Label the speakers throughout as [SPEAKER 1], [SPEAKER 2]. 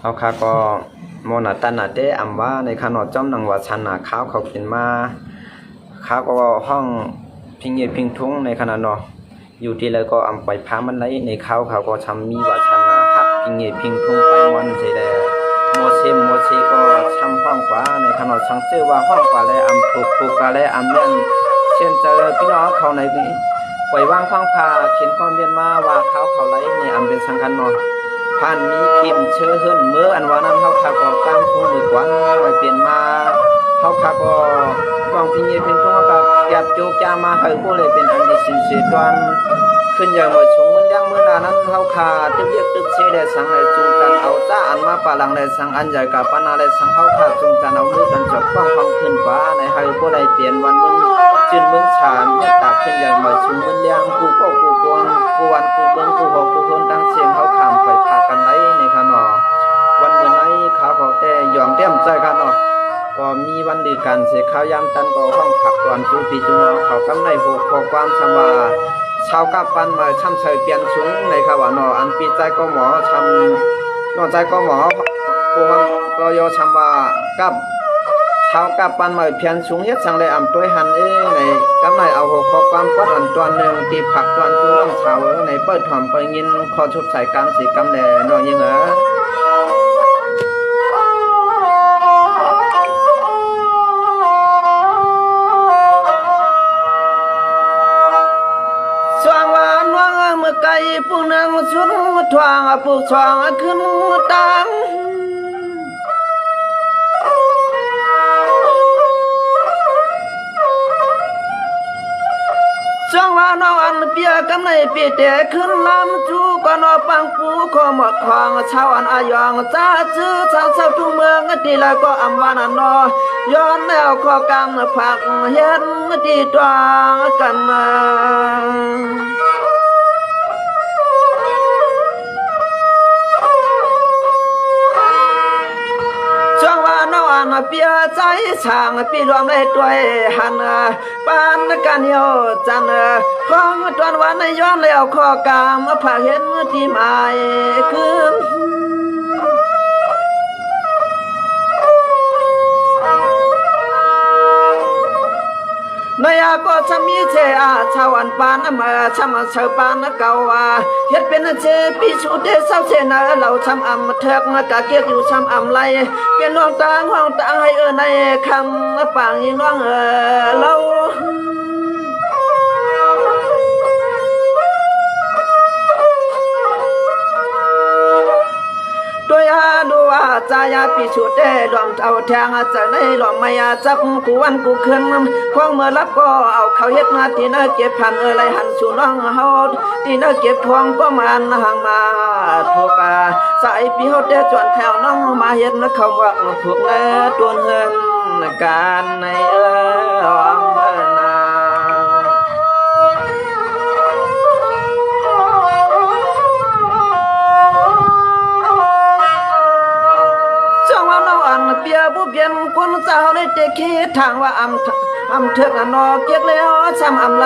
[SPEAKER 1] เอาค่ะก็โมนาตันนาเตอัมว่าในขนมจ้อมนังว่าชันนาข้าวเขากินมาข้าวก็ห้องพิงเยพิงทุ่งในขณะเนาะอยู่ที่แล้วก็อำไปพามันไหลในข้าวเขาก็ทำมีว่าชันนาฮักพิงเยพิงทุ่งไปวันเสดโมเซก็ทำห้องกว่าในขณะช่างเชื่อว่าห้องกว่าเลยอำถูกกว่าเลยอำเลี้ยงเช่นเจอพี่น้องเขาในนี้ปล่อยวางฟังพาเขียนความเรียนมาว่าเขาไหลในอำเป็นสังกันเนาะผ่านมีพิมพ์เชื่อเฮิรนเมื่ออันว่านั้นเขาขาก็ตั้งผู้มือกวนไว้เปลี่ยนมาเขาขาก็วางพิงเยพิงทุ่งก็เก็บโจกจามาให้ผู้เลยเป็นอันดีสิ่งเสียดวนขึ้นอย่างเมื่อชงมันยังเมื่อนานั้นเขาขาตึกเรียกตึกเชได้สังเลยจุงกันเอาจ้าอันมาปาลังเลยสังอันใหญ่กับปานาเลยสังเขาขาจุงกันเอามือกันจบความขึ้นกว่าในให้ผู้ใดเปลี่ยนวันมึงจืนมึงฉานยัดตากขึ้นอย่างเมื่อชงมันยังกูก็กูกวนกูวันกูเมืองกูหอกกูคนตั้งเสียงเขาขามไปพากันไหนในขนอวันเมื่อไหนเขาเขาแต่ยอมเต็มใจกันเนาะก็มีวันดือกันเสียข้าวยามตันก็ห้องผักตอนจูปีจูนเขากำในหูขอความสมาชาวกับปันมาช่ำเฉยเปลี่ยนชุงในขวานออันปีใจก็หมอช่ำนอกใจก็หมอพวกเราโยช่ำว่ากับชาวกับปันมาเพียนชุงเฮ็ดสังเลยอ่ำตัวหันเองในกำในเอาหัวข้อความปัดอันตัวหนึ่งตีผักตัวจูน้ำชาวในเปิดถอมไปยินขอชุบใส่กำสีกำแหล่หน่อยยังเหรอไก่ผู้นางชุนทวางผู้ทวางขึ้นตังช่วงว่าน้องอันเปียกำในเปียแต่ขึ้นลำจูก็นอปังปูขอหมดควางชาวอันอายองจ้าจื้อชาวเศร้าทุ่งเมืองดีแล้วก็อำวานนอย้อนแนวข้อกำผักเห็นดีตัวกันเปียใจช่างปีรวมเลยด้วยหันปานกันเหี่ยวจันของตอนวันย้อนแล้วข้อกามผ่าเห็นที่หมายคืนนายก็จะมีเจ้าชาวอันปานมาช้ำชาวปานเก่าเฮ็ดเป็นเจปีชุดเดเศร้าเสนาเราช้ำอำเถิกกะเกียกอยู่ช้ำอำไลเป็นน้องต่างห้องต่างให้ในคำปางยิงน้องเราด้วยดูว่าใจปีชุดเดรวมเอาแทงจากในหลอมไม่จับกูวันกูขึ้นควงเมื่อรับก็เอาเขาเฮ็ดมาที่น่าเก็บพันอะไรหันชูน้องเฮาที่น่าเก็บทวงก็มันห่างมาถูกสายปีเฮาเดจวนแถวน้องมาเฮ็ดเขาว่าถูกแล้วตัวเงินการในอมนาเปียผู้เปลี่ยนคนเจ้าในเด็กคิดทางว่าอำเถิกนอเกียกแล้วช้ำอำไร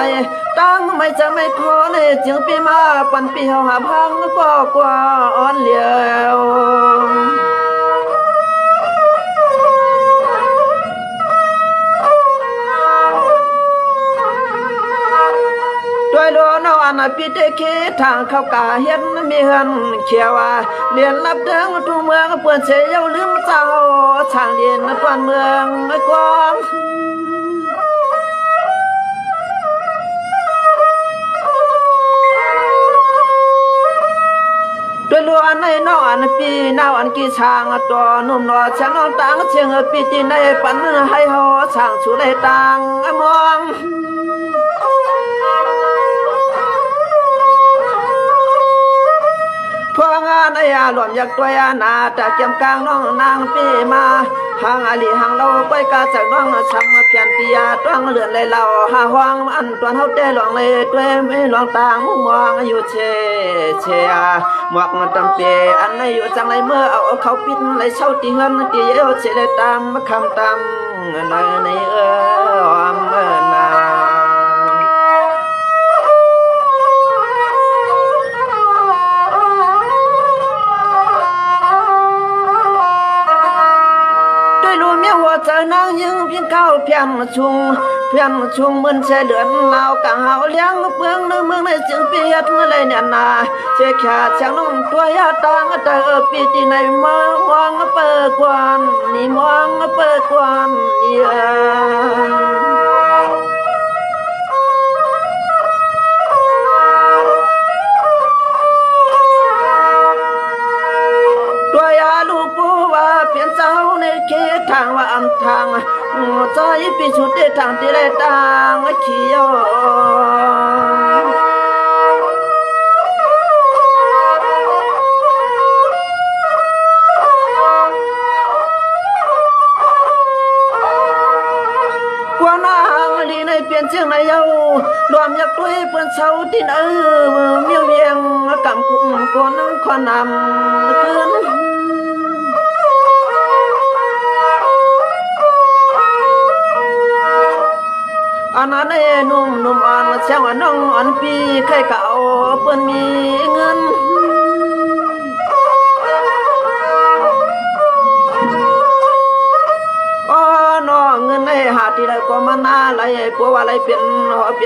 [SPEAKER 1] ตั้งไม่จะไม่ขอเลยจึงปีมาปันปีเฮาหาพังก็กว่าอ่อนเหลียวด้วยโดนอันปีเตคิดทางเข้ากาเห็นมีเฮือนเขียวเรียนรับเดิงทุ่งเมืองเปื่อนเสียลืมเจ้าช่างเรียนกวนเมืองกว้างด้วยล้วนในนอกอันปีนาวอันกี่ช่างตัวนุ่มนอช่างนอนต่างเชียงปีที่ในปันให้เฮาช่างชูเลยต่างมองพองานไอ้หลวมอยากตัวยนาแต่เกี่ยมกลางน้องนางปีมาหางอลีหางเราไปกาจากน้องช้ำเพียนตียาต้องเลือนเลยเราหาห้องอันตัวเฮาได้หลวงเลยด้วยไม่หลวงต่างมุมมองอยู่เชหมวกมันตำเปอันในอยู่จังไรเมื่อเอาเขาปิดเลยเช่าตีเฮือนตีเอวเฉลยตามคำตามในอมนา
[SPEAKER 2] เ
[SPEAKER 1] นางยิงเพียงเข้าเพียงชุงมันใช่เดือนลาวกะหาวเลี้ยงเปืองในเมืองในจึงเปียดเลยเนี่ยนาเจ้าขาช่างน้องตัวยาตางเตอปีที่ในมองเปิดกวนนี่มองเปิดกวนเยตัวยาลูกปูว่าเปลี่ยนเจ้าในเขตทางว่าอันทางใจปีชุดได้ทางที่ได้ต่างเขียวกว่านางลีในเปลี่ยนเชียงในเยารวมยักด้วยเปื้อนเสาที่เมียวเวียงกำคุ้มก้นขอนำขึ้นอันนั้นนุ่มอ่อนเสียงว่าน้องอ่อนปีใครเก่าเปิ้นมีเงินน้องเงินในหาที่ไรก็มันอะไรปัวว่าอะไรเปลี่ยน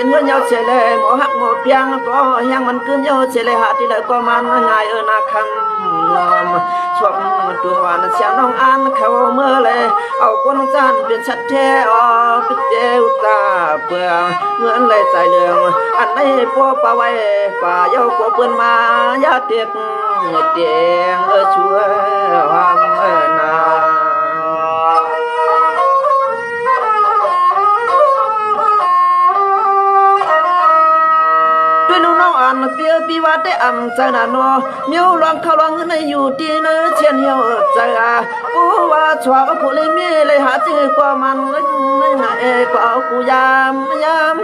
[SPEAKER 1] เงินยาวเฉลยหมอหักหมอเพียงก็ยังมันคืนยาวเฉลยหาที่ไรก็มันง่ายนาคำชอบตัววานเสียน้องอ่านเขาเมื่อเลยเอาคนจานเป็นชัดแท้เป็นเจ้าตาเปลืองเงินเลยใจเรืองอันไหนพวกป่าไว้ป่าเย้าพวกเปิ้นมายาเตียงช่วยความนาเปียปีว่าได้อำใจน่ะเนาะมีวลองเข้าลองในอยู่ที่เนื้อเชียนเหี่ยวใจกูว่าชัวก็ผู้เลยมีเลยหาจื้อกว่ามันไม่หาก็เอากูยาม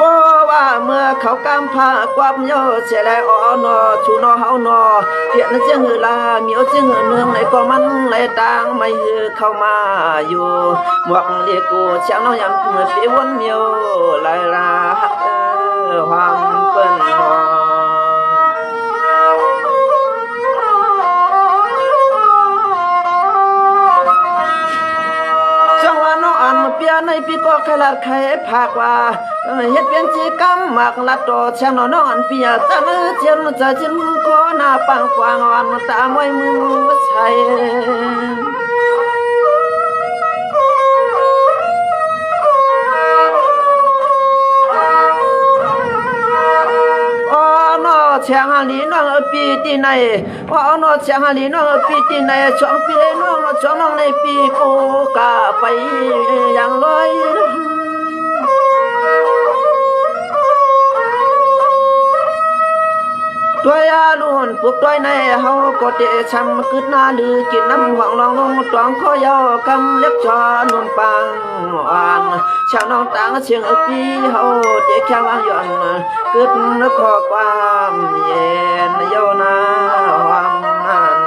[SPEAKER 1] เพราะว่าเมื่อเขากำพาความโยเสียแล้วนอชูนอเฮานอเพียนเจียงหือลาเมียวเจียงหือเนืองไหนก็มันไหลต่างไม่หือเข้ามาอยู่หมวกเรียกูเชียงน้องยำเมื่อปีวนเมียวไหลลาความเปิ้นนอเปียในปีก็ขลัดไข่ผักว่าเฮ็ดเป็นจีกำหมักลัดต่อเชียงนอนเปียจะมือเทียนจะจินขอหน้าปังกวางวันตามไว้มือใช้เชียงลีน้องปีที่ไหนนอเชียงลีน้องปีที่ไหนช่องปีน้องในปีกูกะไปอย่างลอยตัวยาลุนปลุกตัวในเฮาก็เตะช้ำขึ้นหน้าลือกินน้ำหวังลองลงตองคอยากำเล็บจอนนปังอ่านช่างน้องต่างเชียงปีเฮาเตะแค่วางย่อนกึดขอความเย็นโยนาความ